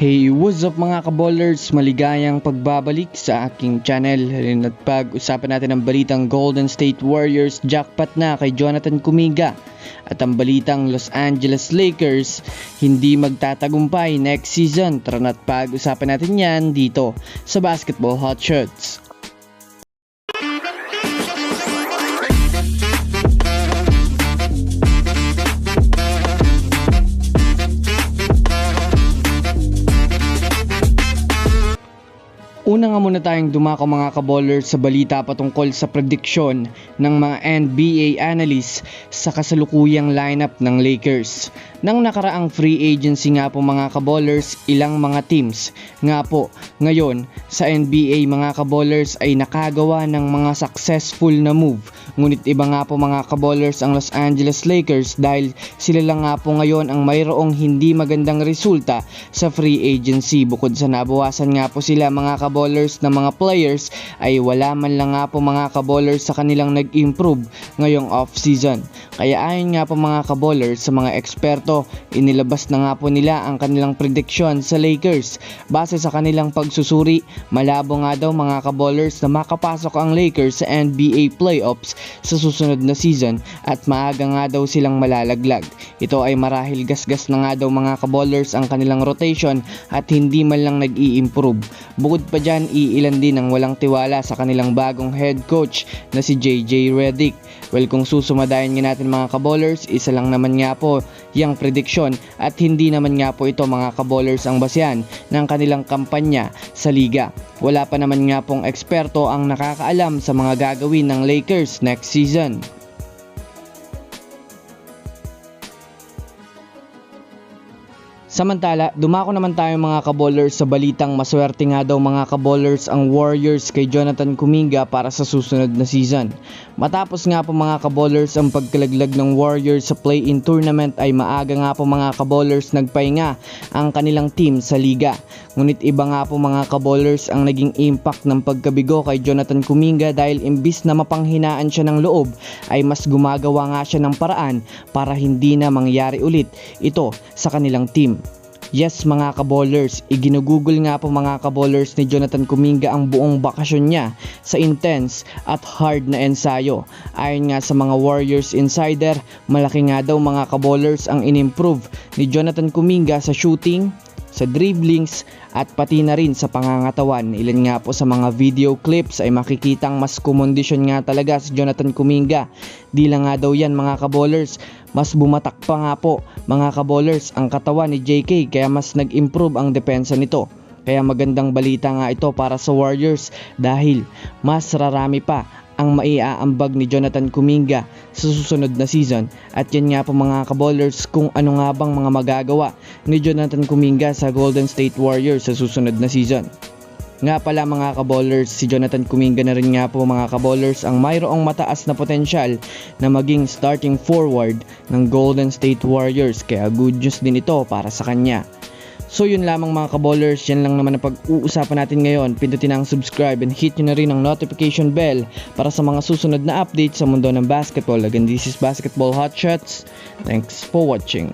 Hey, what's up mga kaballers? Maligayang pagbabalik sa aking channel. At pag-usapan natin ang balitang Golden State Warriors jackpot na kay Jonathan Kuminga. At ang balitang Los Angeles Lakers hindi magtatagumpay next season. Tara na't pag-usapan natin yan dito sa Basketball Hot Shots. Una nga muna tayong dumako mga kaballers sa balita patungkol sa prediksyon ng mga NBA analysts sa kasalukuyang lineup ng Lakers. Nang nakaraang free agency nga po mga kaballers, ilang mga teams nga po ngayon sa NBA mga kaballers ay nakagawa ng mga successful na move. Ngunit iba nga po mga kaballers ang Los Angeles Lakers dahil sila lang nga po ngayon ang mayroong hindi magandang resulta sa free agency. Bukod sa nabawasan nga po sila mga kaballers na mga players ay wala man lang nga po mga kaballers sa kanilang nag-improve ngayong off-season. Kaya ayon nga po mga kaballers sa mga eksperto, inilabas na nga po nila ang kanilang prediction sa Lakers. Base sa kanilang pagsusuri, malabo nga daw mga kaballers na makapasok ang Lakers sa NBA playoffs sa susunod na season at maaga nga daw silang malalaglag. Ito ay marahil gasgas na nga daw mga kaballers ang kanilang rotation at hindi man lang nag-i-improve. Bukod pa dyan, iilan din ang walang tiwala sa kanilang bagong head coach na si JJ Redick. Well, kung susumadayan nga natin mga kaballers, isa lang naman nga po yung prediction at hindi naman nga po ito mga kaballers ang basehan ng kanilang kampanya sa liga. Wala pa naman nga pong eksperto ang nakakaalam sa mga gagawin ng Lakers next season. Samantala, dumako naman tayo mga kaballers sa balitang maswerte nga daw mga kaballers ang Warriors kay Jonathan Kuminga para sa susunod na season. Matapos nga po mga kaballers ang pagkalaglag ng Warriors sa play-in tournament ay maaga nga po mga kaballers nagpahinga ang kanilang team sa liga. Ngunit iba nga po mga kaballers ang naging impact ng pagkabigo kay Jonathan Kuminga dahil imbis na mapanghinaan siya ng loob ay mas gumagawa nga siya ng paraan para hindi na mangyari ulit ito sa kanilang team. Yes mga kaballers, iginugugol nga po mga kaballers ni Jonathan Kuminga ang buong bakasyon niya sa intense at hard na ensayo. Ayon nga sa mga Warriors insider, malaki nga daw mga kaballers ang inimprove ni Jonathan Kuminga sa shooting, sa dribblings at pati na rin sa pangangatawan. Ilan nga po sa mga video clips ay makikitang mas kumondisyon nga talaga si Jonathan Kuminga. Di lang nga daw yan mga kaballers, mas bumatak pa nga po mga kaballers ang katawan ni JK kaya mas nag-improve ang depensa nito. Kaya magandang balita nga ito para sa Warriors dahil mas rarami pa ang maiaambag ni Jonathan Kuminga sa susunod na season. At yan nga po mga kaballers kung ano nga bang mga magagawa ni Jonathan Kuminga sa Golden State Warriors sa susunod na season. Nga pala mga kaballers, si Jonathan Kuminga na rin nga po mga kaballers ang mayroong mataas na potensyal na maging starting forward ng Golden State Warriors. Kaya good news din ito para sa kanya. So yun lamang mga kaballers, yan lang naman ang pag-uusapan natin ngayon. Pindutin ang subscribe and hit nyo na rin ang notification bell para sa mga susunod na updates sa mundo ng basketball. Again, this is Basketball Hot Shots. Thanks for watching.